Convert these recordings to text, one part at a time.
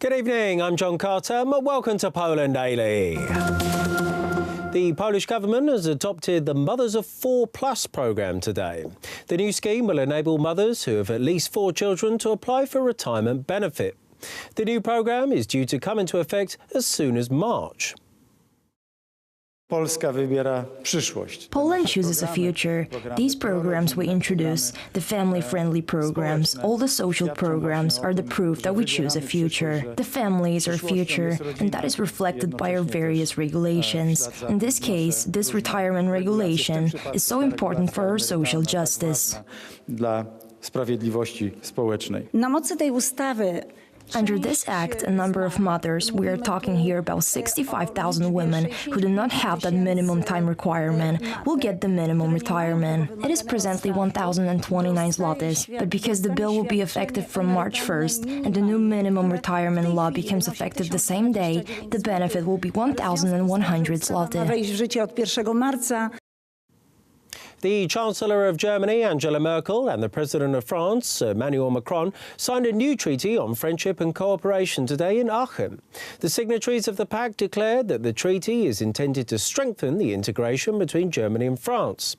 Good evening, I'm John Carter. Welcome to Poland Daily. The Polish government has adopted the Mothers of 4+ programme today. The new scheme will enable mothers who have at least 4 children to apply for retirement benefit. The new programme is due to come into effect as soon as March. Polska wybiera przyszłość. Poland chooses a future. These programs we introduce, the family-friendly programs, all the social programs are the proof that we choose a future. The family is our future, and that is reflected by our various regulations. In this case, this retirement regulation is so important for our social justice. Dla sprawiedliwości społecznej. Na mocy tej ustawy Under this act, a number of mothers, we are talking here about 65,000 women who do not have that minimum time requirement, will get the minimum retirement. It is presently 1,029 zlotys, but because the bill will be effective from March 1st and the new minimum retirement law becomes effective the same day, the benefit will be 1,100 zlotys. wejść w życie od 1 marca. The Chancellor of Germany, Angela Merkel, and the President of France, Emmanuel Macron, signed a new treaty on friendship and cooperation today in Aachen. The signatories of the pact declared that the treaty is intended to strengthen the integration between Germany and France.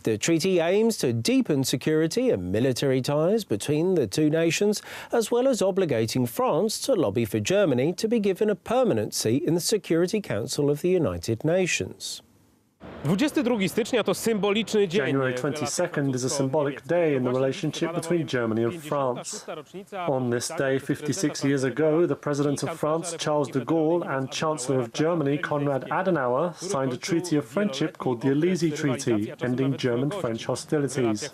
The treaty aims to deepen security and military ties between the two nations, as well as obligating France to lobby for Germany to be given a permanent seat in the Security Council of the United Nations. 22 stycznia to symboliczny dzień. January 22nd is a symbolic day in the relationship between Germany and France. On this day, 56 years ago, the President of France, Charles de Gaulle, and Chancellor of Germany, Konrad Adenauer, signed a treaty of friendship called the Élysée Treaty, ending German-French hostilities.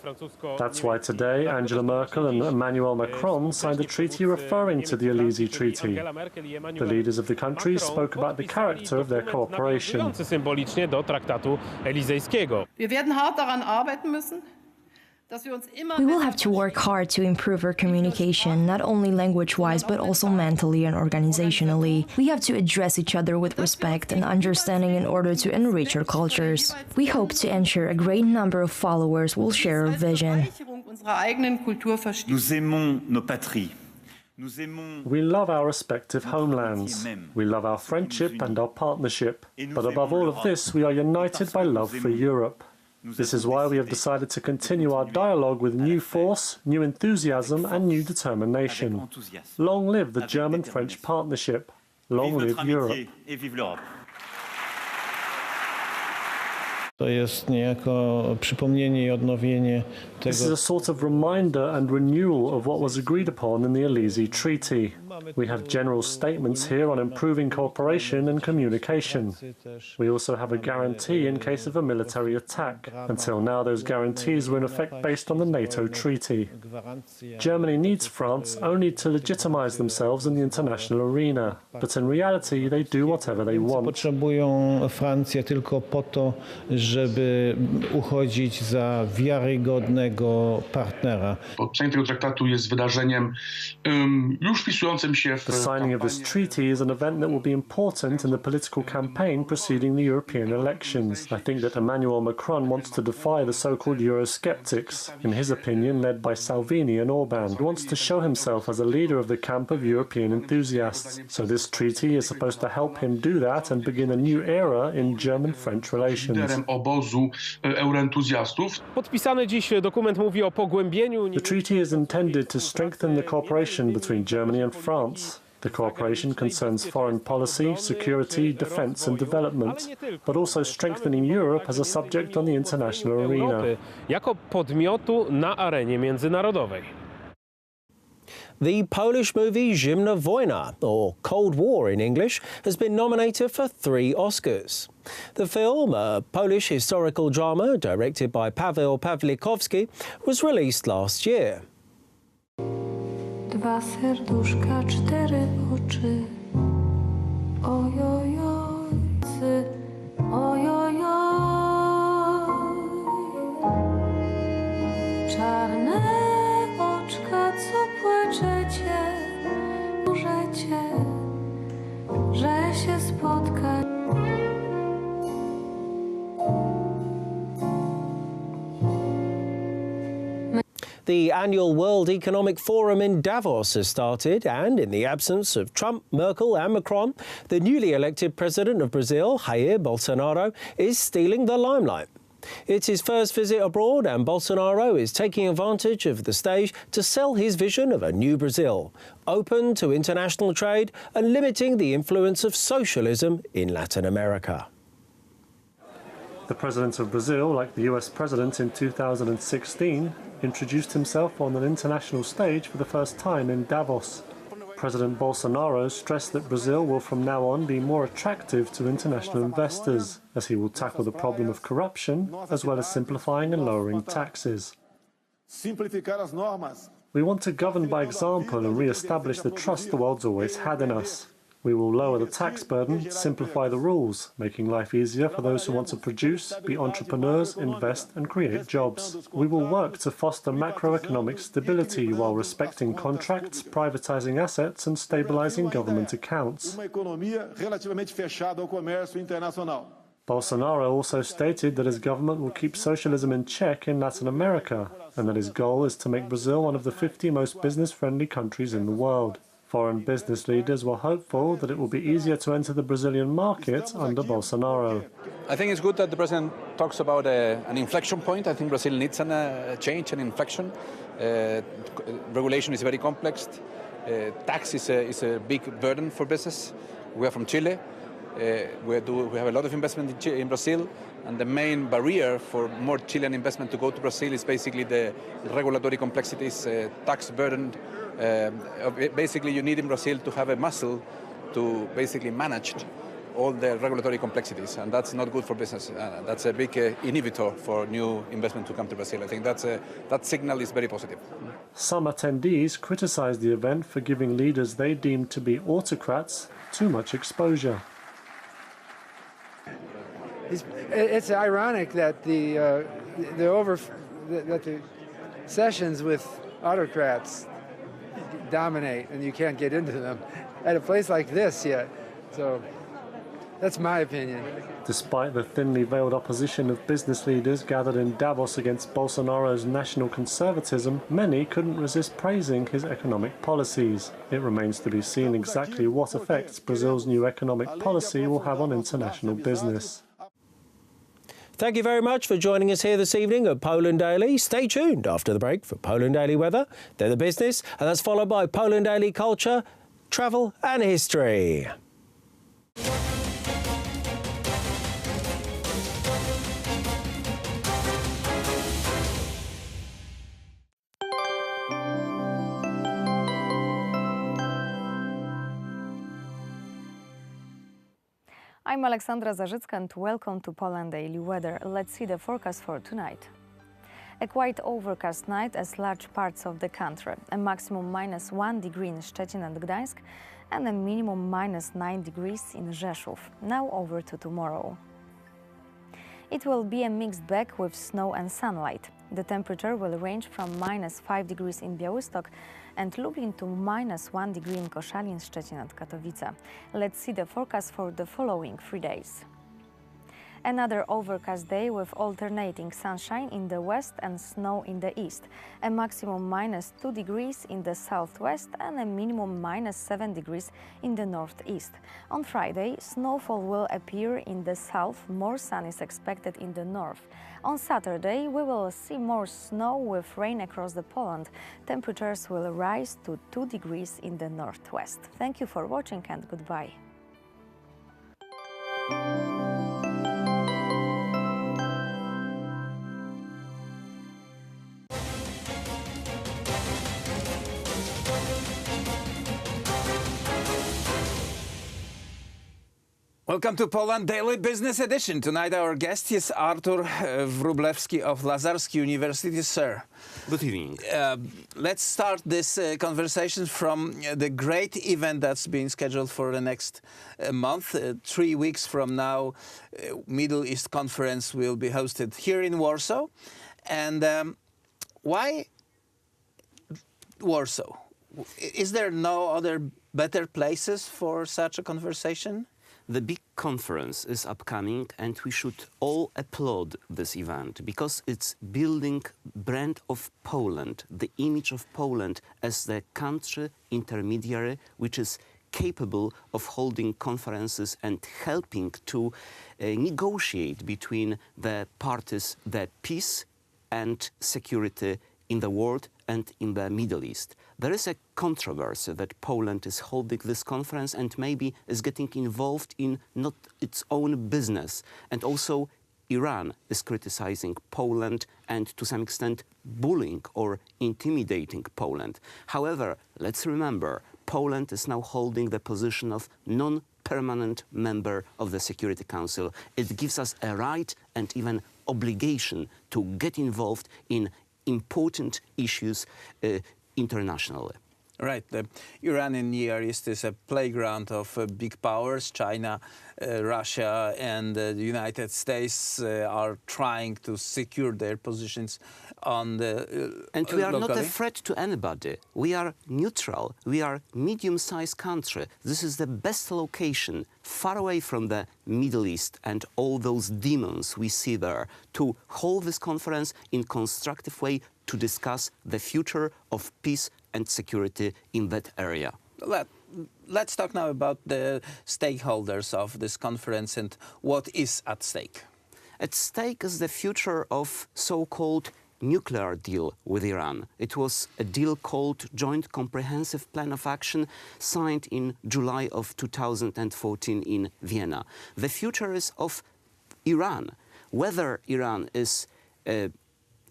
That's why today, Angela Merkel and Emmanuel Macron signed a treaty referring to the Élysée Treaty. The leaders of the countries spoke about the character of their cooperation. Symbolicznie do traktatu elizejskiego. Wir werden hart daran arbeiten müssen, dass wir uns immer We will have to work hard to improve our communication, not only language-wise, but also mentally and organizationally. We have to address each other with respect and understanding in order to enrich our cultures. We hope to ensure a great number of followers will share our vision. unserer eigenen Kultur verstehen. Nous aimons nos patries. We love our respective homelands. We love our friendship and our partnership. But above all of this, we are united by love for Europe. This is why we have decided to continue our dialogue with new force, new enthusiasm and new determination. Long live the German-French partnership. Long live Europe. To jest niejako przypomnienie i odnowienie tego. This is a sort of reminder and renewal of what was agreed upon in the Élysée Treaty. We have general statements here on improving cooperation and communication. We also have a guarantee in case of a military attack. Until now, those guarantees were in effect based on the NATO treaty. Germany needs France only to legitimize themselves in the international arena, but in reality, they do whatever they want. Potrzebują Francję tylko po to, żeby uchodzić za wiarygodnego partnera. Podpisanie tego traktatu jest wydarzeniem już wpisującym się w... The signing of this treaty is an event that will be important in the political campaign preceding the European elections. I think that Emmanuel Macron wants to defy the so-called Eurosceptics, in his opinion led by Salvini and Orban. He wants to show himself as a leader of the camp of European enthusiasts. So this treaty is supposed to help him do that and begin a new era in German-French relations. Obozu euroentuzjastów. Podpisany dziś dokument mówi o pogłębieniu. The treaty is intended to strengthen the cooperation between Germany and France. The cooperation concerns foreign policy, security, defence and development, but also strengthening Europe as a subject on the international arena. Jako podmiotu na arenie międzynarodowej. The Polish movie Zimna Wojna, or Cold War in English, has been nominated for 3 Oscars. The film, a Polish historical drama directed by Paweł Pawlikowski, was released last year. 2 serduszka, 4 oczy. Ojojojcy, ojojoj. Czarne oczka, co płaczecie, możecie, że się spotkać. The annual World Economic Forum in Davos has started, and in the absence of Trump, Merkel and Macron, the newly elected president of Brazil, Jair Bolsonaro, is stealing the limelight. It's his first visit abroad, and Bolsonaro is taking advantage of the stage to sell his vision of a new Brazil, open to international trade and limiting the influence of socialism in Latin America. The president of Brazil, like the US president in 2016, introduced himself on an international stage for the first time in Davos. President Bolsonaro stressed that Brazil will from now on be more attractive to international investors, as he will tackle the problem of corruption, as well as simplifying and lowering taxes. We want to govern by example and re-establish the trust the world's always had in us. We will lower the tax burden, simplify the rules, making life easier for those who want to produce, be entrepreneurs, invest and create jobs. We will work to foster macroeconomic stability while respecting contracts, privatizing assets and stabilizing government accounts. Bolsonaro also stated that his government will keep socialism in check in Latin America, and that his goal is to make Brazil one of the 50 most business-friendly countries in the world. Foreign business leaders were hopeful that it will be easier to enter the Brazilian market under Bolsonaro. I think it's good that the president talks about an inflection point. I think Brazil needs a change, an inflection. Regulation is very complex. Tax is a big burden for business. We are from Chile. We have a lot of investment in Brazil, and the main barrier for more Chilean investment to go to Brazil is basically the regulatory complexities, tax burden. Basically, you need in Brazil to have a muscle to basically manage all the regulatory complexities, and that's not good for business. That's a big inhibitor for new investment to come to Brazil. I think that signal is very positive. Some attendees criticized the event for giving leaders they deemed to be autocrats too much exposure. It's ironic that the sessions with autocrats dominate and you can't get into them at a place like this yet. So that's my opinion. Despite the thinly veiled opposition of business leaders gathered in Davos against Bolsonaro's national conservatism, many couldn't resist praising his economic policies. It remains to be seen exactly what effects Brazil's new economic policy will have on international business. Thank you very much for joining us here this evening at Poland Daily. Stay tuned after the break for Poland Daily Weather, then the business, and that's followed by Poland Daily Culture, Travel and History. I'm Aleksandra Zarzycka and welcome to Poland Daily Weather. Let's see the forecast for tonight. A quite overcast night as large parts of the country. A maximum -1 degree in Szczecin and Gdańsk and a minimum -9 degrees in Rzeszów. Now over to tomorrow. It will be a mixed bag with snow and sunlight. The temperature will range from -5 degrees in Białystok and Lublin to -1 degree in Koszalin, Szczecin and Katowice. Let's see the forecast for the following 3 days. Another overcast day with alternating sunshine in the west and snow in the east. A maximum -2 degrees in the southwest and a minimum -7 degrees in the northeast. On Friday, snowfall will appear in the south. More sun is expected in the north. On Saturday, we will see more snow with rain across the Poland. Temperatures will rise to 2 degrees in the northwest. Thank you for watching and goodbye. Welcome to Poland Daily Business Edition. Tonight our guest is Artur Wróblewski of Lazarski University. Sir, good evening. Let's start this conversation from the great event that's been scheduled for the next month. 3 weeks from now, Middle East Conference will be hosted here in Warsaw. And why Warsaw? Is there no other better places for such a conversation? The big conference is upcoming, and we should all applaud this event because it's building brand of Poland, the image of Poland as the country intermediary which is capable of holding conferences and helping to negotiate between the parties the peace and security in the world and in the Middle East. There is a controversy that Poland is holding this conference and maybe is getting involved in not its own business. And also Iran is criticizing Poland and to some extent bullying or intimidating Poland. However, let's remember, Poland is now holding the position of non-permanent member of the Security Council. It gives us a right and even obligation to get involved in important issues internationally. Right. The Iranian Near East is a playground of big powers. China, Russia and the United States are trying to secure their positions on the And we are locally. not a threat to anybody. We are neutral. We are medium-sized country. This is the best location, far away from the Middle East and all those demons we see there, to hold this conference in constructive way to discuss the future of peace and security in that area. Let's talk now about the stakeholders of this conference and what is at stake. At stake is the future of so-called nuclear deal with Iran. It was a deal called Joint Comprehensive Plan of Action signed in July of 2014 in Vienna. The future is of Iran. Whether Iran is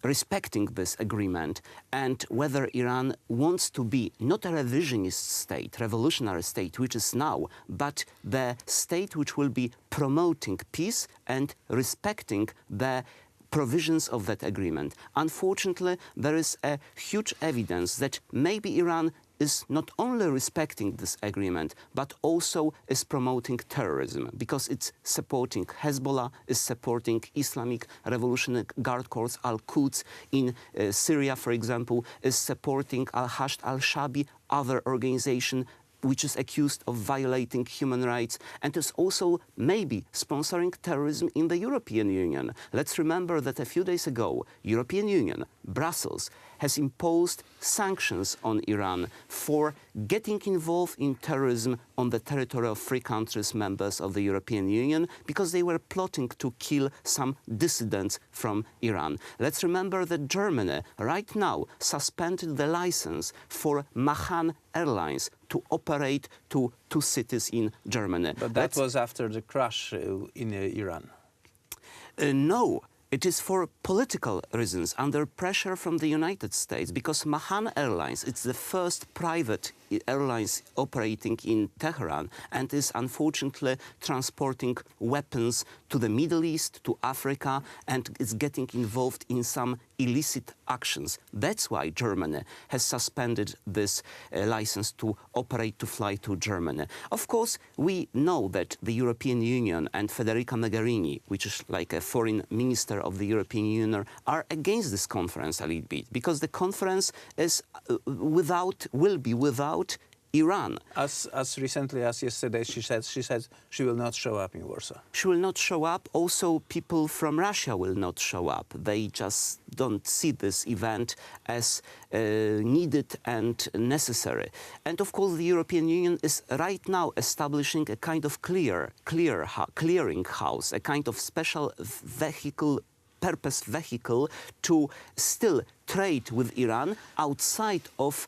respecting this agreement and whether Iran wants to be not a revisionist state, revolutionary state, which is now, but the state which will be promoting peace and respecting the provisions of that agreement. Unfortunately, there is a huge evidence that maybe Iran is not only respecting this agreement, but also is promoting terrorism, because it's supporting Hezbollah, is supporting Islamic Revolutionary Guard Corps, Al-Quds in Syria, for example, is supporting Al-Hashd al-Shabi, other organization which is accused of violating human rights, and is also maybe sponsoring terrorism in the European Union. Let's remember that a few days ago, European Union, Brussels, has imposed sanctions on Iran for getting involved in terrorism on the territory of 3 countries members of the European Union because they were plotting to kill some dissidents from Iran. Let's remember that Germany right now suspended the license for Mahan Airlines to operate to 2 cities in Germany. But that was after the crash in Iran. No. It is for political reasons, under pressure from the United States, because Mahan Airlines, it's the first private airlines operating in Tehran and is unfortunately transporting weapons to the Middle East, to Africa, and is getting involved in some illicit actions. That's why Germany has suspended this license to operate, to fly to Germany. Of course, we know that the European Union and Federica Mogherini, which is like a foreign minister of the European Union, are against this conference a little bit, because the conference is will be without Iran. As recently as yesterday, she said she will not show up in Warsaw. She will not show up. Also, people from Russia will not show up. They just don't see this event as needed and necessary. And of course, the European Union is right now establishing a kind of clearing house, a kind of special purpose vehicle to still trade with Iran outside of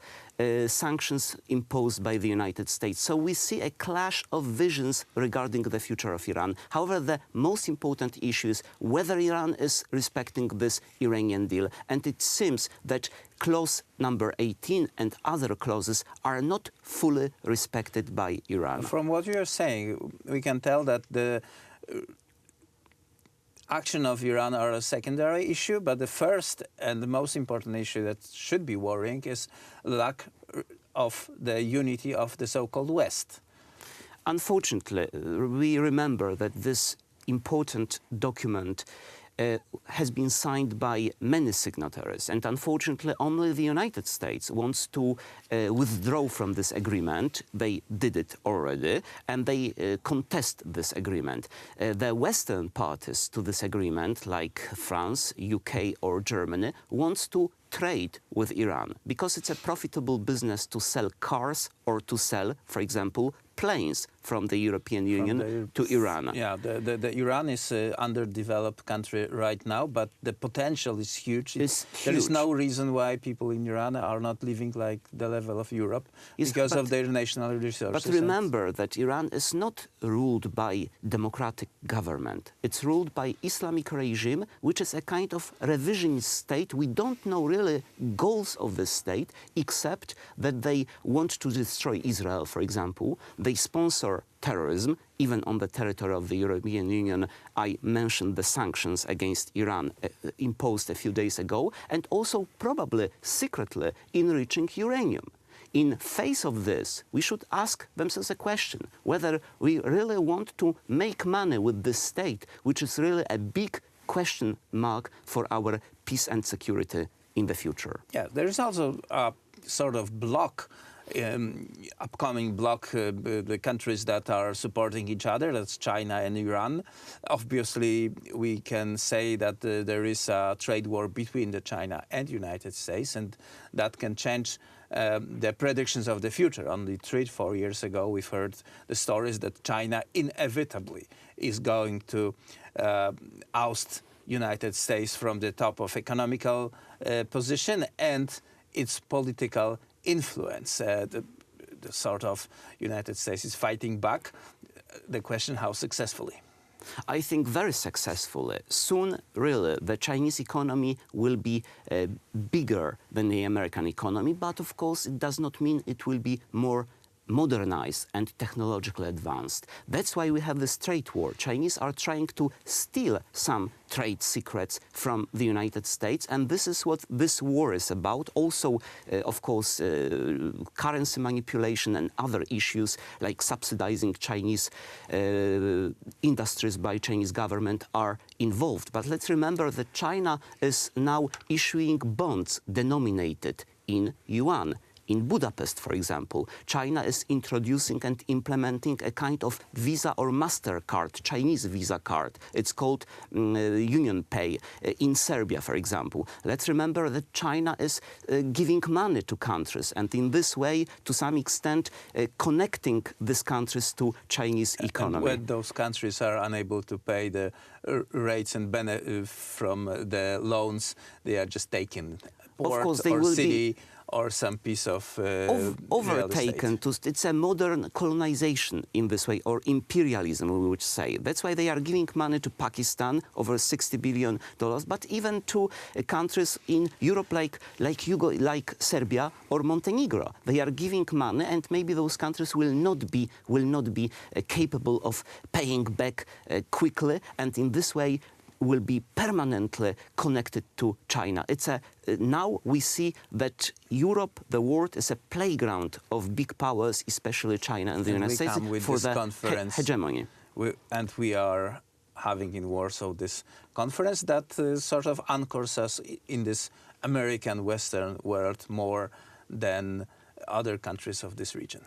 sanctions imposed by the United States. So we see a clash of visions regarding the future of Iran. However, the most important issue is whether Iran is respecting this Iranian deal. And it seems that clause number 18 and other clauses are not fully respected by Iran. From what you are saying, we can tell that the action of Iran are a secondary issue, but the first and the most important issue that should be worrying is lack of the unity of the so-called West. Unfortunately, we remember that this important document has been signed by many signatories, and unfortunately only the United States wants to withdraw from this agreement. They did it already, and they contest this agreement. The Western parties to this agreement, like France, UK or Germany, wants to trade with Iran because it's a profitable business to sell cars or to sell, for example, planes from the European Union to Iran. Yeah, the Iran is an underdeveloped country right now, but the potential is huge. There is no reason why people in Iran are not living like the level of Europe because of their national resources. But remember that Iran is not ruled by democratic government. It's ruled by Islamic regime, which is a kind of revisionist state. We don't know really goals of this state, except that they want to destroy Israel, for example. They sponsor terrorism, even on the territory of the European Union. I mentioned the sanctions against Iran imposed a few days ago, and also probably secretly enriching uranium. In face of this, we should ask themselves a question, whether we really want to make money with this state, which is really a big question mark for our peace and security in the future. Yeah, there is also a sort of block, upcoming block, the countries that are supporting each other, that's China and Iran. Obviously, we can say that there is a trade war between the China and United States, and that can change the predictions of the future. Only 3-4 years ago, we've heard the stories that China inevitably is going to oust United States from the top of economical position and its political influence. The sort of United States is fighting back. The question, how successfully? I think very successfully. Soon, really, the Chinese economy will be bigger than the American economy, but of course it does not mean it will be more modernized and technologically advanced. That's why we have this trade war. Chinese are trying to steal some trade secrets from the United States, and this is what this war is about. Also, of course, currency manipulation and other issues like subsidizing Chinese industries by Chinese government are involved. But let's remember that China is now issuing bonds denominated in yuan. In Budapest, for example, China is introducing and implementing a kind of Visa or MasterCard, Chinese Visa card. It's called Union Pay. In Serbia, for example, let's remember that China is giving money to countries, and in this way, to some extent, connecting these countries to Chinese economy. And when those countries are unable to pay the rates and benefit from the loans, they are just taking port, of course, they or will city, or some piece of overtaken. It's a modern colonization in this way, or imperialism, we would say. That's why they are giving money to Pakistan, over $60 billion, but even to countries in Europe like Serbia or Montenegro. They are giving money, and maybe those countries will not be capable of paying back quickly, and in this way will be permanently connected to China. Now we see that Europe, the world, is a playground of big powers, especially China and the United States, for the hegemony. We are having in Warsaw this conference that sort of anchors us in this American Western world more than other countries of this region.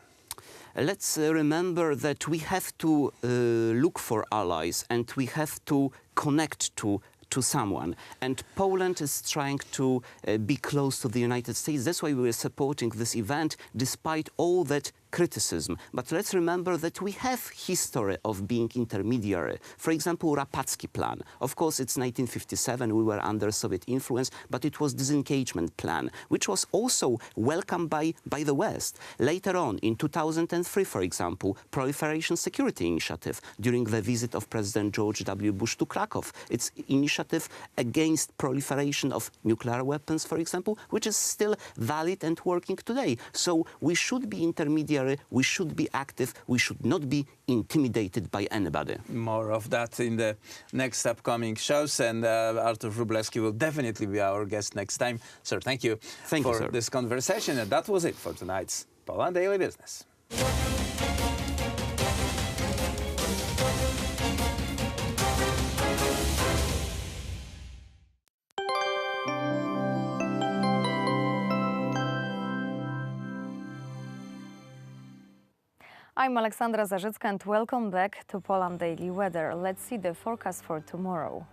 Let's remember that we have to look for allies, and we have to connect to someone. And Poland is trying to be close to the United States. That's why we are supporting this event, despite all that criticism. But let's remember that we have history of being intermediary. For example, Rapacki Plan. Of course, it's 1957. We were under Soviet influence, but it was disengagement plan, which was also welcomed by the West. Later on, in 2003, for example, Proliferation Security Initiative, during the visit of President George W. Bush to Krakow. It's initiative against proliferation of nuclear weapons, for example, which is still valid and working today. So we should be intermediary. We should be active. We should not be intimidated by anybody. More of that in the next upcoming shows, and Artur Wróblewski will definitely be our guest next time. Sir, thank you for this conversation, and that was it for tonight's Poland Daily Business. I'm Alexandra Zarzycka and welcome back to Poland Daily Weather. Let's see the forecast for tomorrow.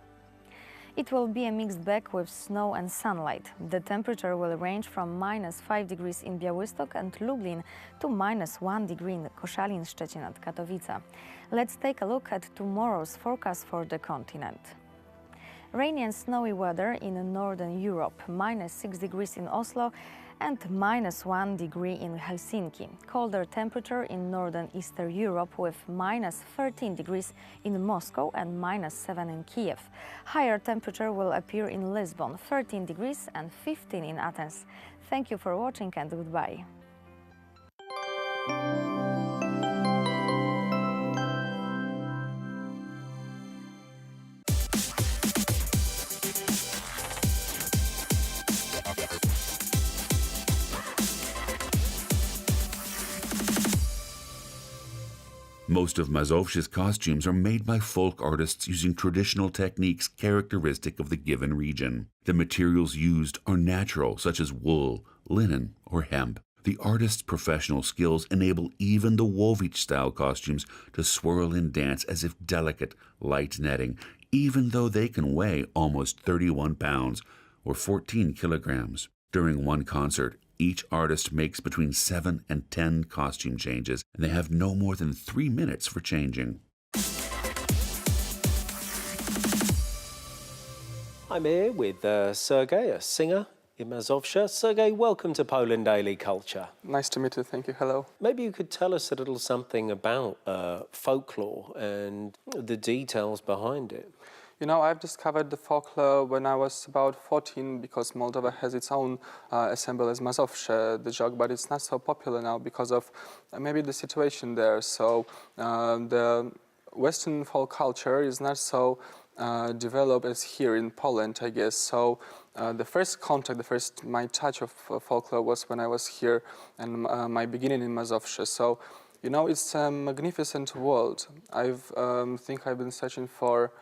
It will be a mixed bag with snow and sunlight. The temperature will range from -5 degrees in Białystok and Lublin to -1 degree in Koszalin, Szczecin and Katowice. Let's take a look at tomorrow's forecast for the continent. Rainy and snowy weather in Northern Europe, -6 degrees in Oslo and -1 degree in Helsinki. Colder temperature in Northern Eastern Europe with -13 degrees in Moscow and -7 in Kiev. Higher temperature will appear in Lisbon, 13 degrees and 15 in Athens. Thank you for watching and goodbye. Most of Mazovsha's costumes are made by folk artists using traditional techniques characteristic of the given region. The materials used are natural, such as wool, linen, or hemp. The artist's professional skills enable even the Łowicz-style costumes to swirl and dance as if delicate, light netting, even though they can weigh almost 31 pounds, or 14 kilograms. During one concert, each artist makes between 7 and 10 costume changes, and they have no more than 3 minutes for changing. I'm here with Sergei, a singer in Mazovsha. Sergei, welcome to Poland Daily Culture. Nice to meet you, thank you, hello. Maybe you could tell us a little something about folklore and the details behind it. You know, I've discovered the folklore when I was about 14 because Moldova has its own assembly as Mazovsha, the joke, but it's not so popular now because of maybe the situation there. So the Western folk culture is not so developed as here in Poland, I guess. So the first contact, my touch of folklore was when I was here and my beginning in Mazovsha. So, you know, it's a magnificent world. Think I've been searching for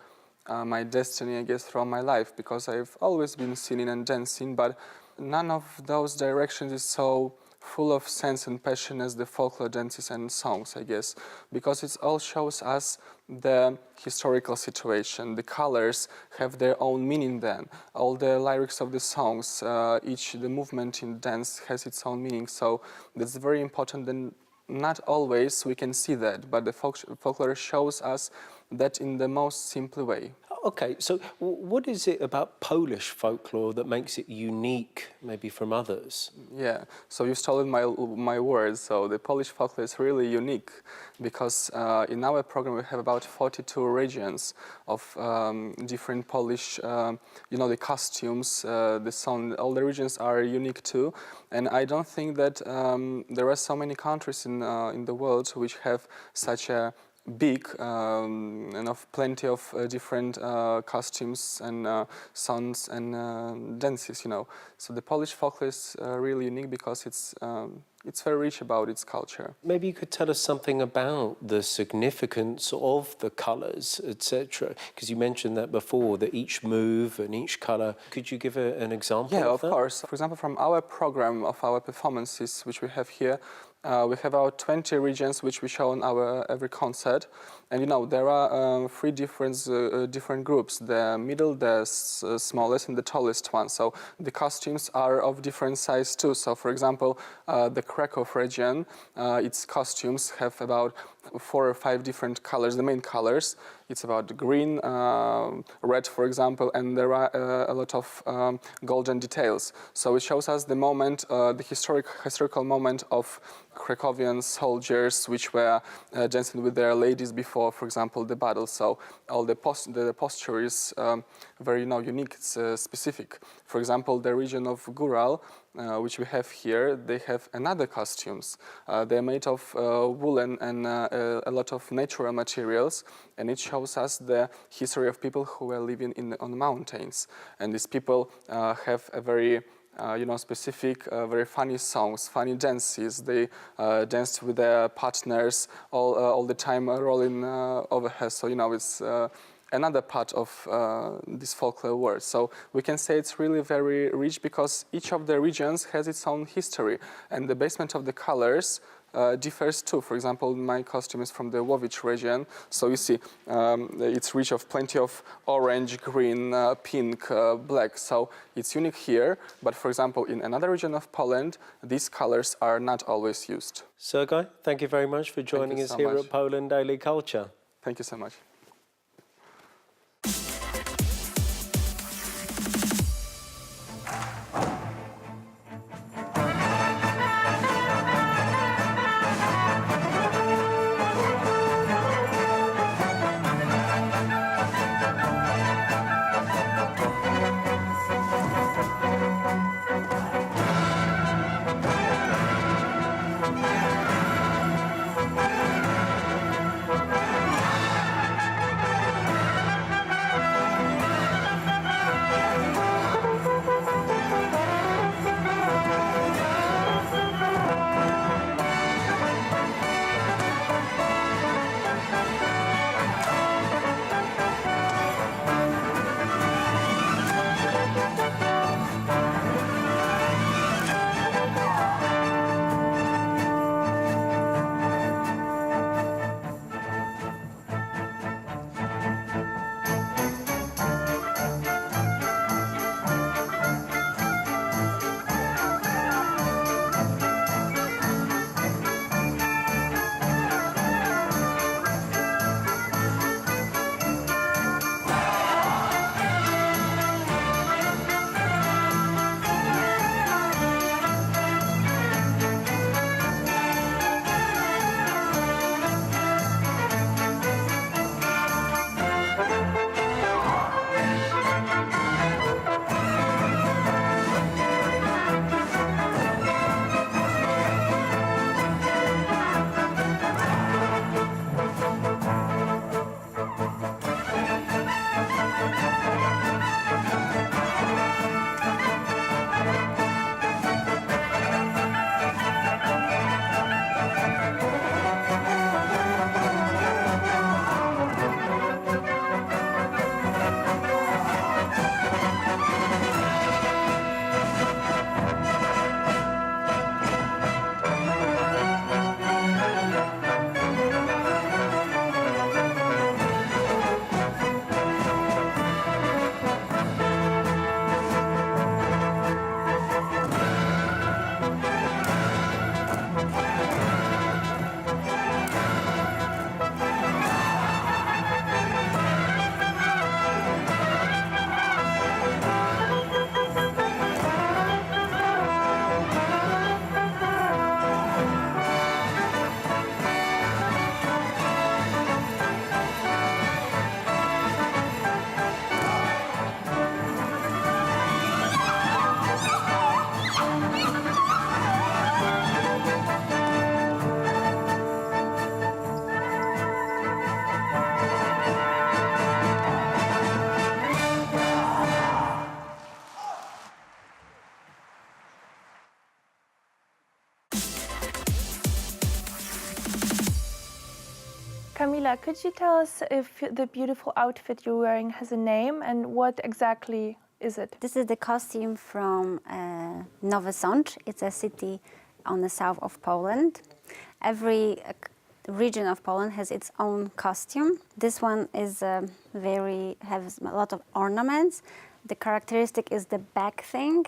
my destiny, I guess, throughout my life, because I've always been singing and dancing, but none of those directions is so full of sense and passion as the folklore dances and songs, I guess, because it all shows us the historical situation. The colors have their own meaning then. All the lyrics of the songs, the movement in dance has its own meaning, so that's very important. And not always we can see that, but the folklore shows us that in the most simple way. Okay, so what is it about Polish folklore that makes it unique, maybe from others? Yeah, so you stole my words. So the Polish folklore is really unique because in our program we have about 42 regions of different Polish, you know, the costumes, the song, all the regions are unique too. And I don't think that there are so many countries in the world which have such a big and of plenty of different costumes and songs and dances, you know. So the Polish folklore is really unique because it's very rich about its culture. Maybe you could tell us something about the significance of the colours, etc. Because you mentioned that before, that each move and each colour. Could you give an example of that? Yeah, of course. For example, from our program of our performances, which we have here, we have about 20 regions which we show on our every concert, and you know there are 3 different groups: the middle, the smallest, and the tallest one. So the costumes are of different size too. So for example, the Krakow region, its costumes have about 4 or 5 different colors. The main colors, it's about green, red, for example, and there are a lot of golden details. So it shows us the moment, the historical moment of Krakowian soldiers which were dancing with their ladies before, for example, the battle. So all the posture is very unique, it's specific. For example, the region of Gural, which we have here, they have another costumes. They're made of woolen and a lot of natural materials, and it shows us the history of people who were living on the mountains. And these people have a very specific, very funny songs, funny dances. They danced with their partners all the time, rolling overhead. So it's another part of this folklore world. So we can say it's really very rich because each of the regions has its own history, and the basement of the colors differs too. For example, my costume is from the Łowicz region, so you see it's rich of plenty of orange, green, pink, black, so it's unique here. But for example, in another region of Poland, these colors are not always used. Sergei, thank you very much for joining us here at Poland Daily Culture. Thank you so much. Kamila, could you tell us if the beautiful outfit you're wearing has a name and what exactly is it? This is the costume from Nowy Sącz. It's a city on the south of Poland. Every region of Poland has its own costume. This one is has a lot of ornaments. The characteristic is the back thing,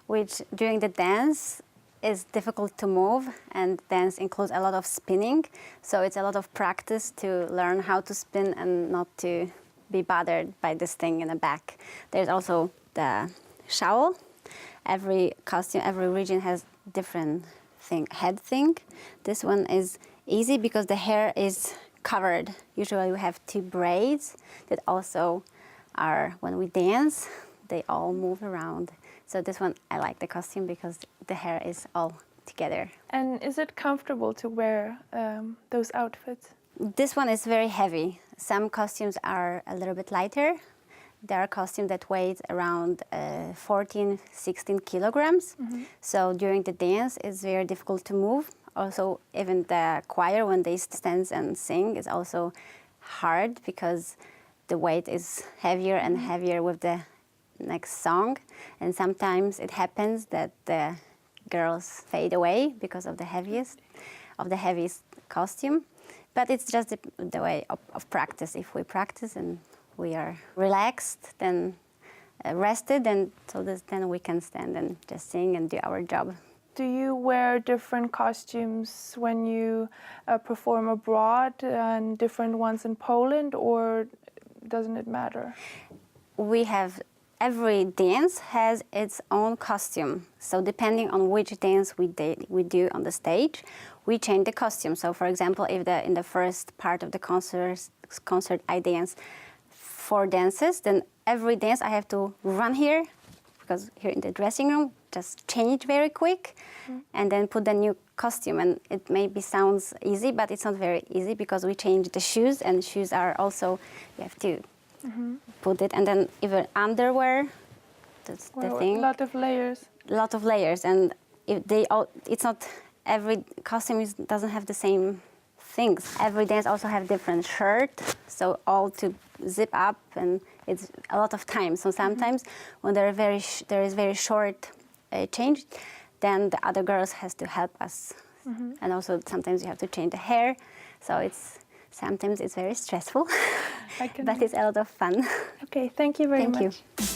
which during the dance is difficult to move, and dance includes a lot of spinning. So it's a lot of practice to learn how to spin and not to be bothered by this thing in the back. There's also the shawl. Every costume, every region has different head thing. This one is easy because the hair is covered. Usually we have two braids that also are, when we dance, they all move around. So this one, I like the costume because the hair is all together. And is it comfortable to wear those outfits? This one is very heavy. Some costumes are a little bit lighter. There are costumes that weigh around 14, 16 kilograms. Mm-hmm. So during the dance, it's very difficult to move. Also, even the choir, when they stand and sing, is also hard because the weight is heavier and heavier with the next song. And sometimes it happens that the girls fade away because of the heaviest. of the heaviest costume. But it's just the way of practice. If we practice and we are relaxed, then rested, and then we can stand and just sing and do our job. Do you wear different costumes when you perform abroad and different ones in Poland, or doesn't it matter? Every dance has its own costume. So depending on which dance we do on the stage, we change the costume. So for example, if in the first part of the concert I dance 4 dances, then every dance I have to run here, because here in the dressing room, just change very quick, and then put the new costume. And it maybe sounds easy, but it's not very easy, because we change the shoes, and shoes are also, you have to put it, and then even underwear, that's the thing. A lot of layers. A lot of layers, and it's not, every costume doesn't have the same things. Every dance also have different shirt, so all to zip up, and it's a lot of time. So sometimes when there is very short change, then the other girls has to help us, and also sometimes you have to change the hair. So sometimes it's very stressful, but it's a lot of fun. Okay, thank you very much. Thank you.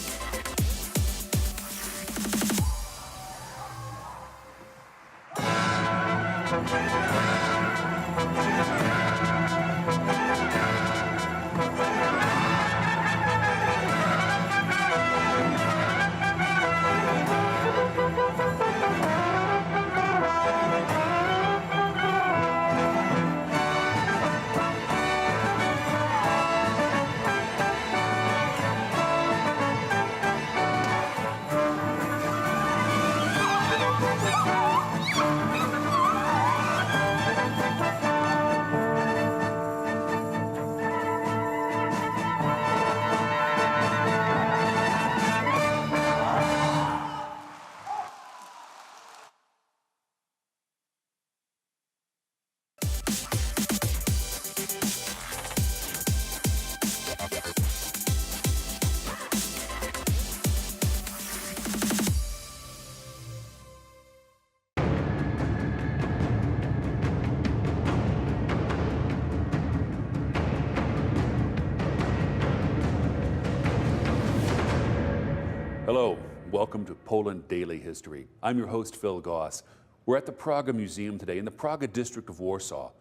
Hello, welcome to Poland Daily History. I'm your host, Phil Goss. We're at the Praga Museum today in the Praga district of Warsaw.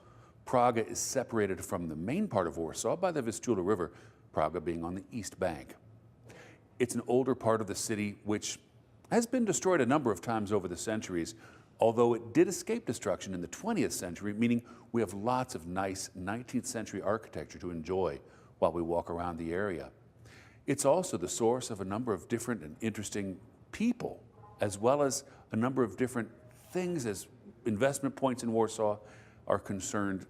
Praga is separated from the main part of Warsaw by the Vistula River, Praga being on the east bank. It's an older part of the city which has been destroyed a number of times over the centuries, although it did escape destruction in the 20th century, meaning we have lots of nice 19th century architecture to enjoy while we walk around the area. It's also the source of a number of different and interesting people, as well as a number of different things as investment points in Warsaw are concerned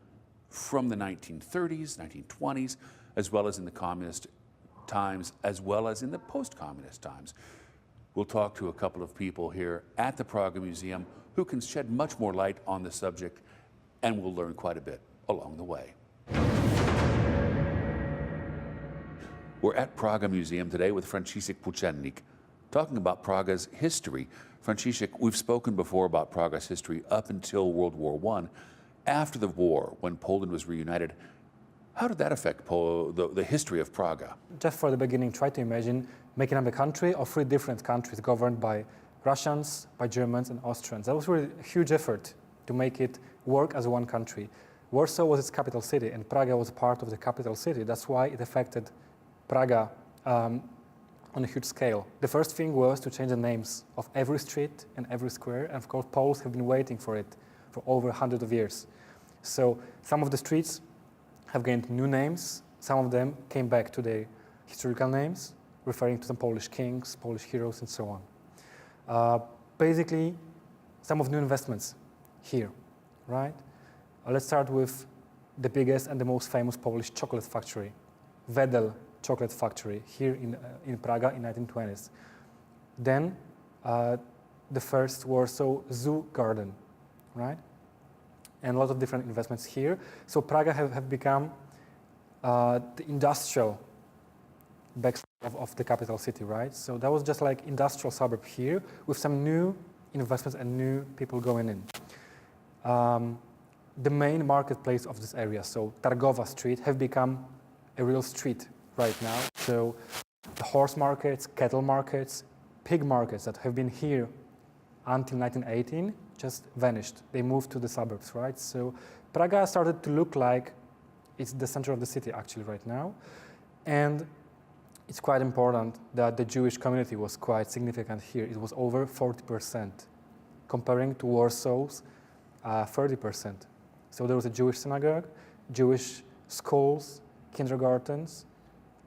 from the 1930s, 1920s, as well as in the communist times, as well as in the post-communist times. We'll talk to a couple of people here at the Praga Museum who can shed much more light on the subject, and we'll learn quite a bit along the way. We're at Praga Museum today with Franciszek Płócennik, talking about Praga's history. Franciszek, we've spoken before about Praga's history up until World War I. After the war, when Poland was reunited, how did that affect the history of Praga? Just for the beginning, try to imagine making up a country of 3 different countries governed by Russians, by Germans, and Austrians. That was really a huge effort to make it work as one country. Warsaw was its capital city, and Praga was part of the capital city. That's why it affected Praga on a huge scale. The first thing was to change the names of every street and every square, and of course Poles have been waiting for it for over 100 of years. So some of the streets have gained new names, some of them came back to their historical names, referring to some Polish kings, Polish heroes, and so on. Basically, some of new investments here, right? Let's start with the biggest and the most famous Polish chocolate factory, Wedel chocolate factory here in Praga in 1920s. Then the first Warsaw Zoo Garden, right? And a lot of different investments here. So Praga have become the industrial backstop of the capital city, right? So that was just like industrial suburb here with some new investments and new people going in. the main marketplace of this area. So Targowa Street have become a real street right now. So the horse markets, cattle markets, pig markets that have been here until 1918 just vanished. They moved to the suburbs, right? So Praga started to look like it's the center of the city actually right now. And it's quite important that the Jewish community was quite significant here. It was over 40%, comparing to Warsaw's 30%. So there was a Jewish synagogue, Jewish schools, kindergartens,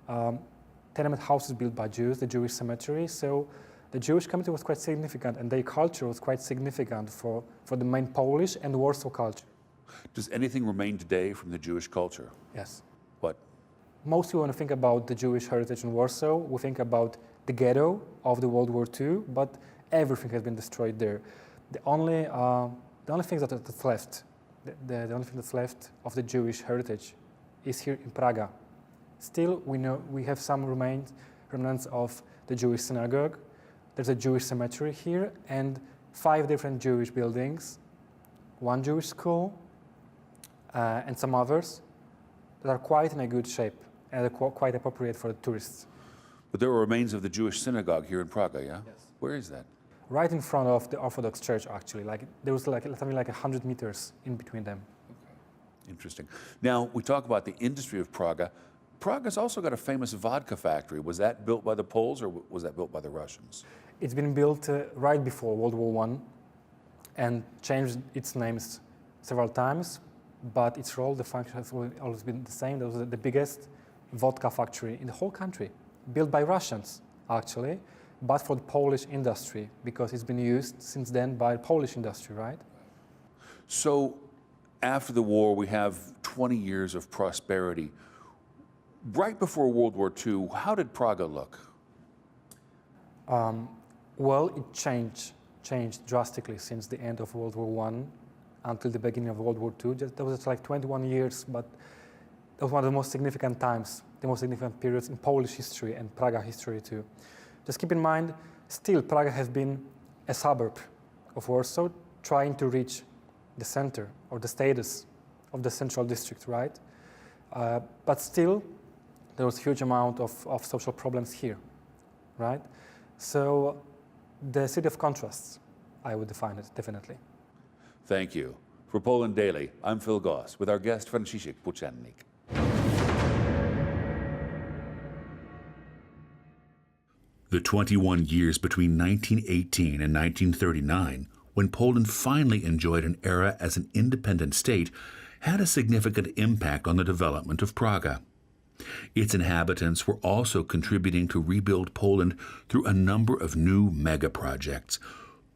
tenement houses built by Jews, the Jewish cemetery. So the Jewish community was quite significant, and their culture was quite significant for the main Polish and Warsaw culture. Does anything remain today from the Jewish culture? Yes. What? Mostly when we think about the Jewish heritage in Warsaw, we think about the ghetto of the World War II, but everything has been destroyed there. The only thing that's left, the only thing that's left of the Jewish heritage is here in Praga. Still, we have some remnants of the Jewish synagogue. There's a Jewish cemetery here, and 5 different Jewish buildings, 1 Jewish school, and some others that are quite in a good shape and are quite appropriate for the tourists. But there are remains of the Jewish synagogue here in Praga, yeah? Yes. Where is that? Right in front of the Orthodox Church, actually. There was something like 100 meters in between them. Okay. Interesting. Now, we talk about the industry of Praga. Praga's also got a famous vodka factory. Was that built by the Poles, or was that built by the Russians? It's been built right before World War I and changed its names several times, but its role, the function has always been the same. That was the biggest vodka factory in the whole country, built by Russians, actually, but for the Polish industry, because it's been used since then by the Polish industry, right? So after the war, we have 20 years of prosperity. Right before World War II, how did Praga look? Well, it changed drastically since the end of World War I until the beginning of World War II. That was like 21 years, but that was one of the most significant times, the most significant periods in Polish history and Praga history too. Just keep in mind, still Praga has been a suburb of Warsaw, trying to reach the center or the status of the central district, right? But still, there was a huge amount of social problems here, right? So the city of contrasts, I would define it, definitely. Thank you. For Poland Daily, I'm Phil Goss with our guest Franciszek Puczennik. The 21 years between 1918 and 1939, when Poland finally enjoyed an era as an independent state, had a significant impact on the development of Praga. Its inhabitants were also contributing to rebuild Poland through a number of new mega-projects.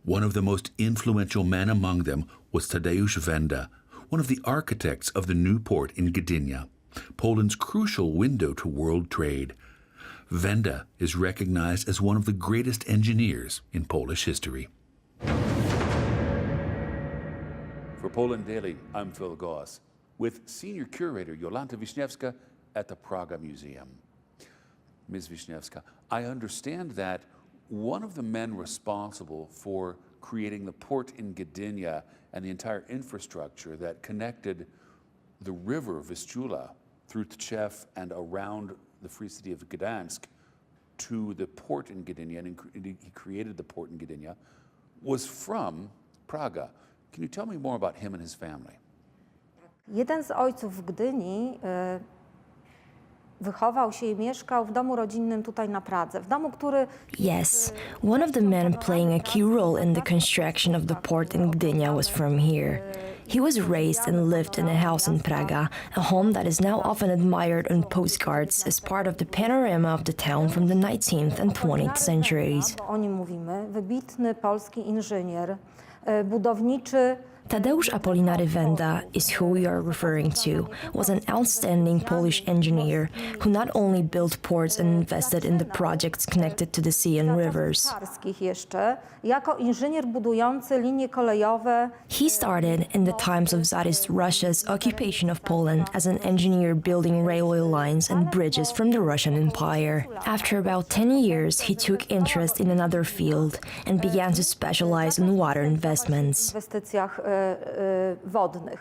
One of the most influential men among them was Tadeusz Wenda, one of the architects of the new port in Gdynia, Poland's crucial window to world trade. Wenda is recognized as one of the greatest engineers in Polish history. For Poland Daily, I'm Phil Goss with Senior Curator Jolanta Wiśniewska at the Praga Museum. Ms. Wiśniewska, I understand that one of the men responsible for creating the port in Gdynia and the entire infrastructure that connected the river Vistula through Tczew and around the free city of Gdansk to the port in Gdynia, and he created the port in Gdynia, was from Praga. Can you tell me more about him and his family? Jeden z ojców w Gdyni wychował się i mieszkał w domu rodzinnym tutaj na Pradze, w domu, który... Yes, one of the men playing a key role in the construction of the port in Gdynia was from here. He was raised and lived in a house in Praga, a home that is now often admired on postcards as part of the panorama of the town from the 19th and 20th centuries. O nim mówimy, wybitny polski inżynier, budowniczy. Tadeusz Apolinary Wenda is who we are referring to, was an outstanding Polish engineer who not only built ports and invested in the projects connected to the sea and rivers. Jako inżynier budujący linie kolejowe. He started in the times of Tsarist Russia's occupation of Poland as an engineer building railway lines and bridges from the Russian Empire. After about 10 years, he took interest in another field and began to specialize in water investments. Wodnych.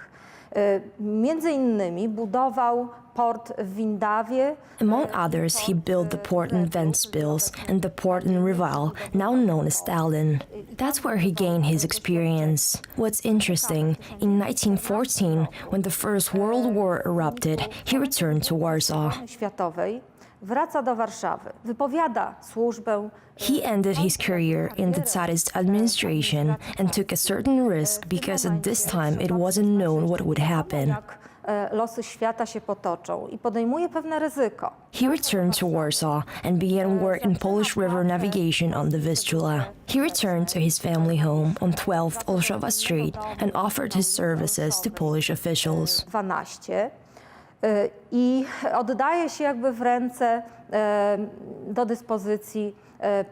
Między innymi budował port w Windawie. Among others, he built the port in Ventspils and the port in Reval, now known as Stalin. That's where he gained his experience. What's interesting, in 1914, when the First World War erupted, he returned to Warsaw. Światowej. Wraca do Warszawy, wypowiada służbę. He ended his career in the Tsarist administration and took a certain risk because at this time it wasn't known what would happen. Jak losy świata się potoczą i podejmuje pewne ryzyko. He returned to Warsaw and began work in Polish river navigation on the Vistula. He returned to his family home on 12th Olszowa Street and offered his services to Polish officials. 12 i oddaje się jakby w ręce do dyspozycji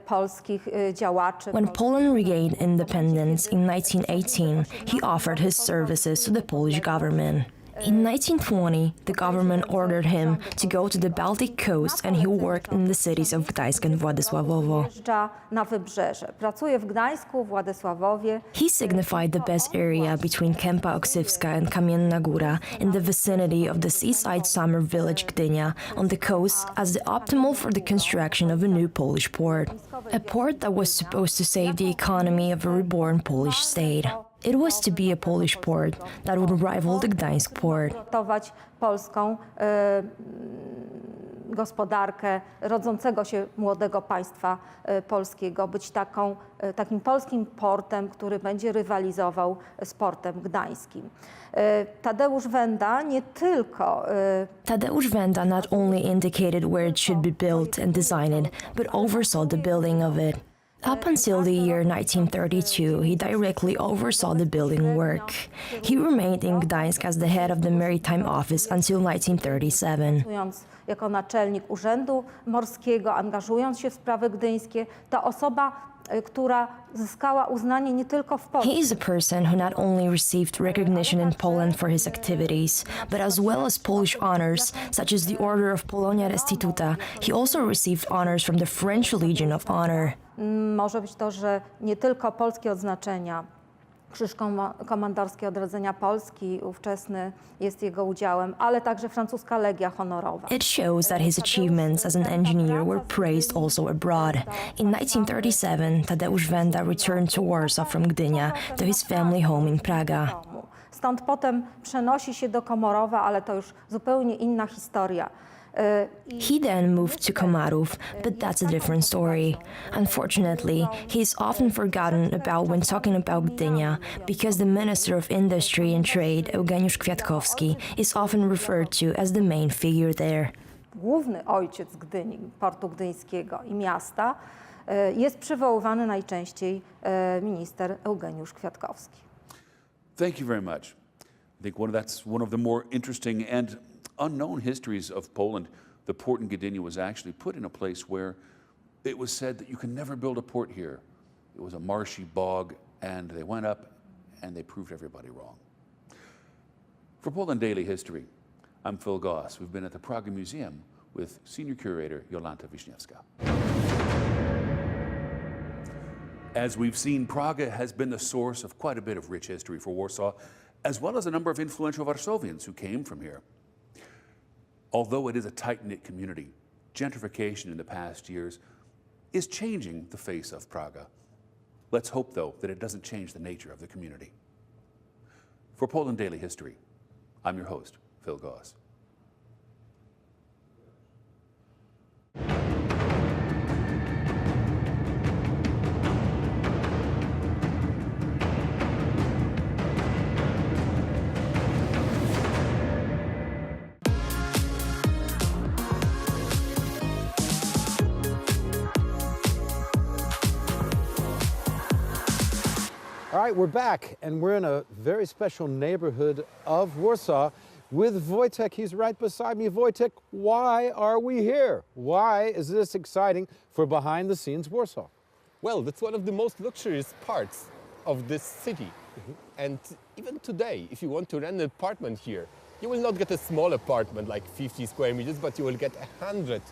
polskich działaczy. When Poland regained independence in 1918, he offered his services to the Polish government. In 1920, the government ordered him to go to the Baltic coast and he worked in the cities of Gdańsk and Władysławowo. Wyjeżdża na wybrzeże. Pracuje w Gdańsku, Władysławowie. He signified the best area between Kępa Oksywska and Kamienna Góra in the vicinity of the seaside summer village Gdynia on the coast as the optimal for the construction of a new Polish port. A port that was supposed to save the economy of a reborn Polish state. It was to be a Polish port that would rival the Gdańsk port. Ratować polską gospodarkę rodzącego się młodego państwa polskiego, być takim polskim portem, który będzie rywalizował z portem gdańskim. Tadeusz Wenda nie tylko Tadeusz Wenda not only indicated where it should be built and designed it, but oversaw the building of it. Up until the year 1932, he directly oversaw the building work. He remained in Gdańsk as the head of the Maritime Office until 1937. Jako naczelnik Urzędu Morskiego, angażując się w sprawy gdyńskie, to osoba, która zyskała uznanie nie tylko w Polsce. He is a person who not only received recognition in Poland for his activities, but as well as Polish honors, such as the Order of Polonia Restituta, he also received honors from the French Legion of Honor. Może być to, że nie tylko polskie odznaczenia, Krzyż Komandorski Odrodzenia Polski ówczesny jest jego udziałem, ale także francuska Legia Honorowa. It shows that his achievements as an engineer were praised also abroad. In 1937, Tadeusz Wenda returned to Warsaw from Gdynia to his family home in Praga. Stąd potem przenosi się do Komorowa, ale to już zupełnie inna historia. He then moved to Komarów, but that's a different story. Unfortunately, he is often forgotten about when talking about Gdynia, because the Minister of Industry and Trade, Eugeniusz Kwiatkowski, is often referred to as the main figure there. Główny ojciec Gdyni, portu gdyńskiego i miasta, jest przywoływany najczęściej minister Eugeniusz Kwiatkowski. Thank you very much. I think that's one of the more interesting and unknown histories of Poland. The port in Gdynia was actually put in a place where it was said that you can never build a port here. It was a marshy bog, and they went up and they proved everybody wrong. For Poland Daily History, I'm Phil Goss. We've been at the Prague Museum with Senior Curator Jolanta Wiśniewska. As we've seen, Prague has been the source of quite a bit of rich history for Warsaw, as well as a number of influential Warsavians who came from here. Although it is a tight-knit community, gentrification in the past years is changing the face of Prague. Let's hope, though, that it doesn't change the nature of the community. For Poland Daily History, I'm your host, Phil Goss. All right, we're back, and we're in a very special neighborhood of Warsaw with Wojtek. He's right beside me. Wojtek, why are we here? Why is this exciting for behind-the-scenes Warsaw? Well, that's one of the most luxurious parts of this city. And even today, if you want to rent an apartment here, you will not get a small apartment like 50 square meters, but you will get a 100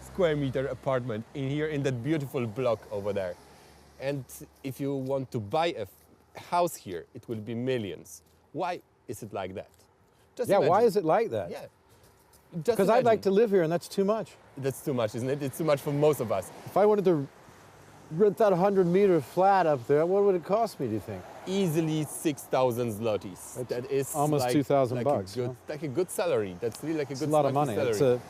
square meter apartment in here in that beautiful block over there. And if you want to buy a house here, it will be millions. Why is it like that? Just yeah, imagine. why is it like that? Yeah. Because I'd like to live here, and that's too much. That's too much, isn't it? It's too much for most of us. If I wanted to rent that 100-meter flat up there, what would it cost me, do you think? Easily 6,000 zlotys. That is almost like, 2,000 like bucks. A good, like a good salary. That's really like a It's good a lot of money. salary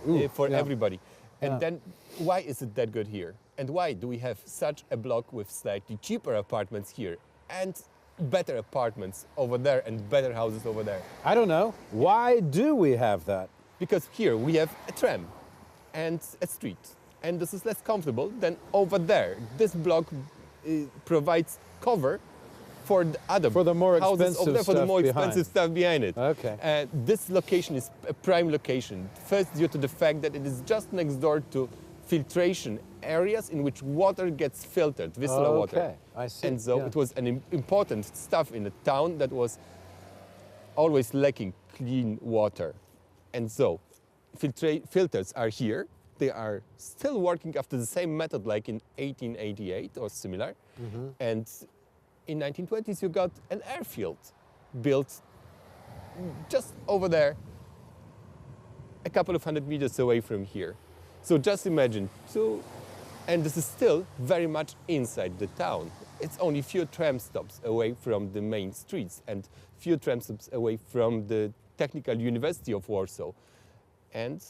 It's for yeah. everybody. And Yeah. then, why is it that good here? And why do we have such a block with slightly cheaper apartments here and better apartments over there and better houses over there? I don't know. Why do we have that? Because here we have a tram and a street, and this is less comfortable than over there. This block provides cover for the other For the more houses expensive over there, for the stuff more behind. expensive stuff behind it. Okay. This location is a prime location. First, due to the fact that it is just next door to filtration areas in which water gets filtered, Wisla water. Okay, I see. And so yeah. it was an important stuff in a town that was always lacking clean water. And so filters are here. They are still working after the same method like in 1888 or similar. Mm-hmm. And in 1920s you got an airfield built just over there, a couple of 100 meters away from here. So just imagine, and this is still very much inside the town. It's only few tram stops away from the main streets and few tram stops away from the Technical University of Warsaw. And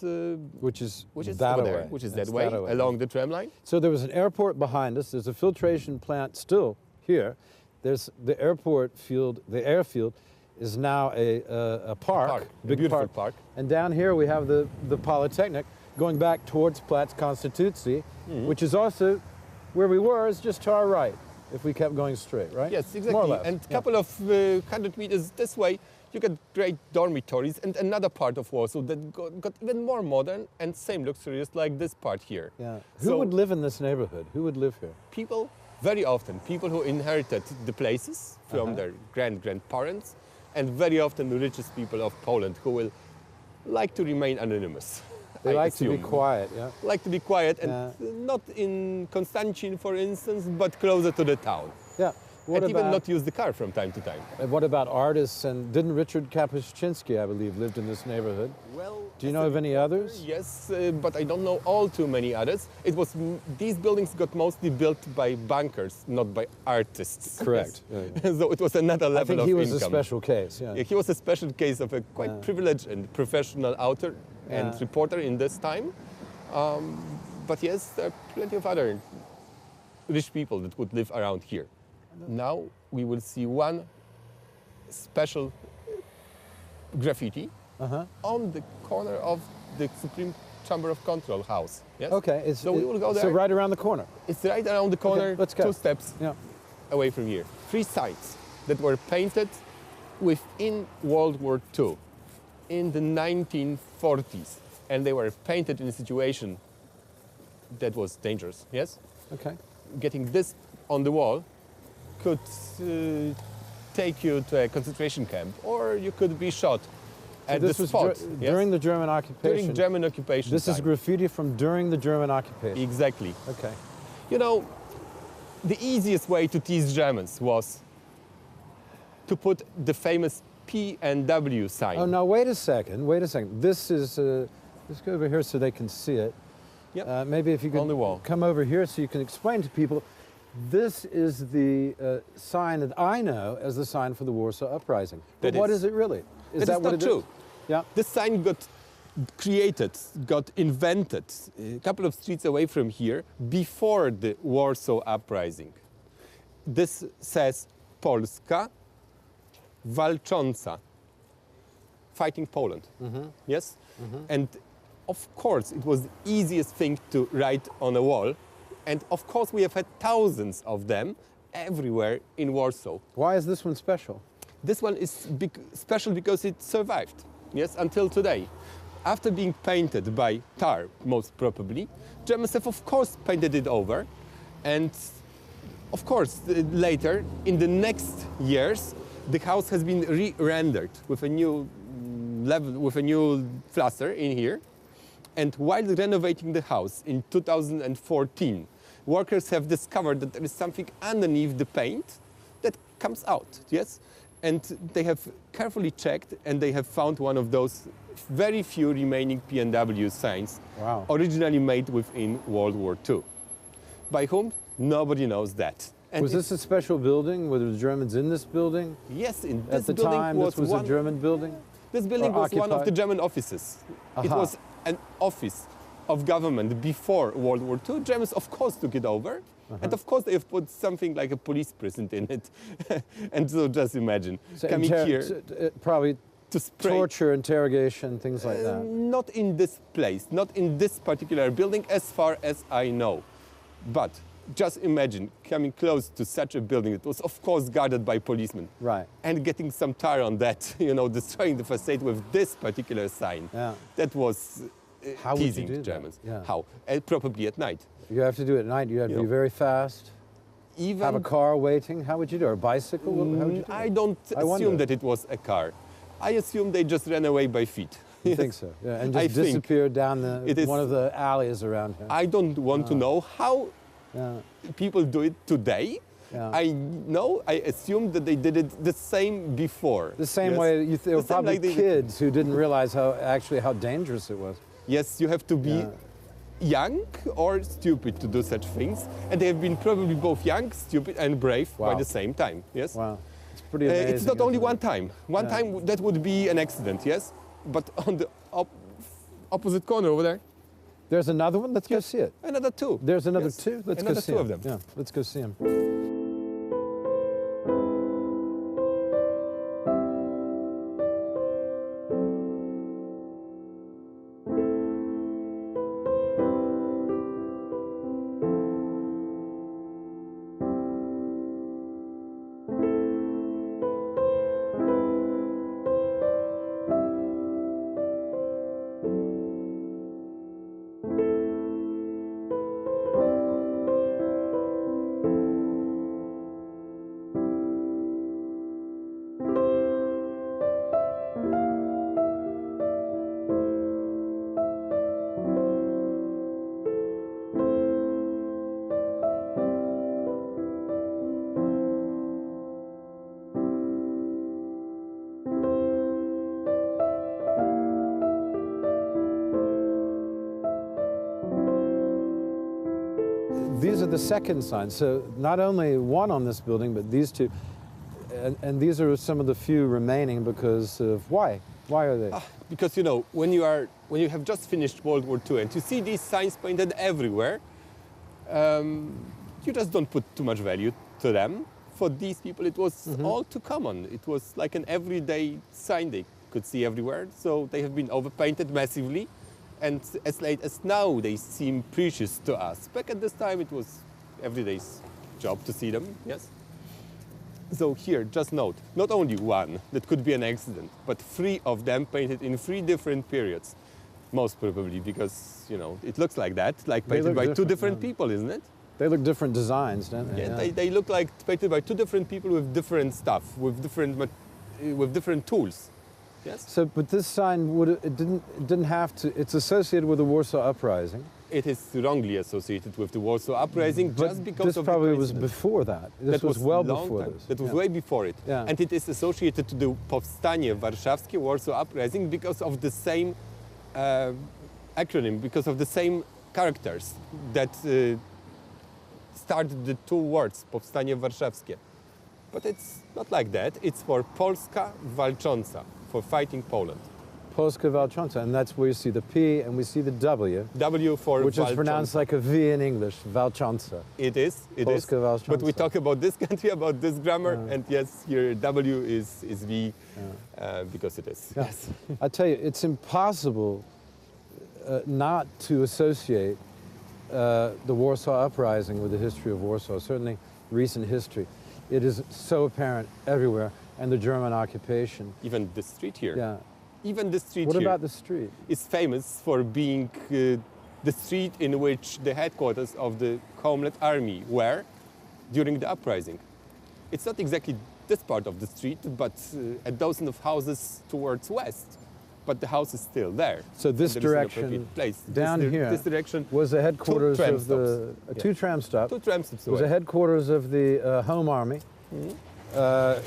which is that way, which is that way, along the tram line. So there was an airport behind us. There's a filtration plant still here. There's the airport field. The airfield is now a park, a beautiful park. And down here we have the Polytechnic going back towards Platz Konstytucji, which is also where we were. Is just to our right if we kept going straight, right? Yes, exactly. More or less. And a couple of 100 meters this way, you get great dormitories and another part of Warsaw that got even more modern and same luxurious like this part here. Yeah. Who would live in this neighborhood? Who would live here? People, very often, people who inherited the places from their grandparents, and very often the richest people of Poland who will like to remain anonymous. They I like to be assume. quiet, yeah? Like to be quiet and not in Konstancin, for instance, but closer to the town. Yeah. What and even about- not use the car from time to time. And what about artists? And didn't Richard Kapuscinski, I believe, lived in this neighborhood? Well, do you know of any others? Yes, but I don't know all too many others. It was these buildings got mostly built by bankers, not by artists. Correct. So it was another level of income. I think he was a special case. Yeah. He was a special case of a quite privileged and professional author and reporter in this time. But yes, there are plenty of other rich people that would live around here. Now we will see one special graffiti on the corner of the Supreme Chamber of Control house. Yes? Okay. So we will go there. So right around the corner. It's right around the corner, Okay, let's go. 2 steps away from here. 3 sites that were painted within World War II in the 1940s. And they were painted in a situation that was dangerous, yes? Okay. Getting this on the wall could take you to a concentration camp, or you could be shot at this the was spot. during the German occupation. During German occupation This is time. graffiti from during the German occupation. Exactly. Okay. You know, the easiest way to tease Germans was to put the famous P&W sign. Oh, now wait a second. Wait a second. This is. Let's go over here so they can see it. Yep. Maybe if you could On the wall. come over here so you can explain to people. This is the sign that I know as the sign for the Warsaw Uprising. But That what is. is it really? Is That that is what not it true. is? Yeah. This sign got created, got invented a couple of streets away from here before the Warsaw Uprising. This says Polska walcząca, fighting Poland. Yes? And of course, it was the easiest thing to write on a wall. And of course, we have had thousands of them everywhere in Warsaw. Why is this one special? This one is special because it survived, yes, until today. After being painted by tar, most probably, Germans have, of course, painted it over. And, of course, later, in the next years, the house has been re-rendered with a new level, with a new plaster in here. And while renovating the house in 2014, workers have discovered that there is something underneath the paint that comes out, yes? And they have carefully checked, and they have found one of those very few remaining P&W signs, originally made within World War II. By whom? Nobody knows that. And was this a special building? Were there Germans in this building? Yes, in this building time, was this was a German building? This building was one of the German offices. It was an office of government before World War II. Germans, of course, took it over. And of course, they've put something like a police prison in it. And so just imagine, coming here. Probably to spray. Torture, interrogation, things like that. Not in this place, not in this particular building, as far as I know. But just imagine coming close to such a building that was, of course, guarded by policemen. Right. And getting some tar on that, you know, destroying the facade with this particular sign. Yeah. That was How teasing would you do Germans. that? Yeah. How? Probably at night. You have to do it at night. You have to be very fast. Even have a car waiting. How would you do it? Or a bicycle? How would you do I don't assume that it was a car. I assume they just ran away by feet. You think so? Yeah, and just disappeared down one of the alleys around here. I don't want to know how people do it today. Yeah. I assume that they did it the same before. The same way there were probably kids who didn't realize how dangerous it was. Yes, you have to be young or stupid to do such things, and they have been probably both young, stupid, and brave by the same time. Yes. Wow, it's pretty amazing. It's not only one time. One time that would be an accident. Yes, but on the opposite corner over there. There's another one. Let's go see it. Another two. There's another two. Let's go see two them. of them. Yeah, let's go see them. These are the second signs. So not only one on this building, but these two. And these are some of the few remaining because of why? Why are they? Because, you know, when you have just finished World War II and you see these signs painted everywhere, you just don't put too much value to them. For these people, it was all too common. It was like an everyday sign they could see everywhere. So they have been overpainted massively. And as late as now, they seem precious to us. Back at this time, it was everyday's job to see them, yes? So here, just note, not only one, that could be an accident, but 3 of them painted in 3 different periods. Most probably because, you know, it looks like that, like painted by 2 different people, isn't it? They look different designs, don't they? Yeah, they look like painted by 2 different people with different stuff, with different tools. Yes. So, but this sign it didn't have to. It's associated with the Warsaw Uprising. It is wrongly associated with the Warsaw Uprising just because of the probably was before that. This was well before this. That was way before it. Yeah. And it is associated to the Powstanie Warszawskie, Warsaw Uprising, because of the same acronym, because of the same characters that started the 2 words, Powstanie Warszawskie. But it's not like that. It's for Polska Walcząca, for fighting Poland. Polska Walcząca, and that's where you see the P and we see the W. W for which Walcząca. is pronounced like a V in English, Walcząca. It is, Polska Walcząca. But we talk about this country, about this grammar, and yes, here W is V, because it is. Yeah. Yes. I tell you, it's impossible not to associate the Warsaw Uprising with the history of Warsaw, certainly recent history. It is so apparent everywhere, and the German occupation. Even the street here. Yeah. Even the street here. What about the street? Is famous for being the street in which the headquarters of the Homeland Army were during the uprising. It's not exactly this part of the street, but a dozen of houses towards west. But the house is still there. So this direction, down here, this direction was the headquarters of the 2 tram stops. 2 tram stops. Was the headquarters of the Home Army,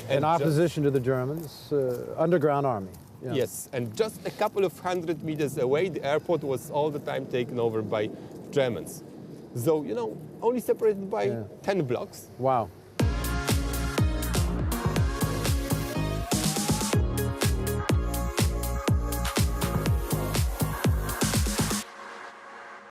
in opposition to the Germans, underground army. Yeah. Yes, and just a couple of 100 meters away, the airport was all the time taken over by Germans. So, you know, only separated by 10 blocks. Wow.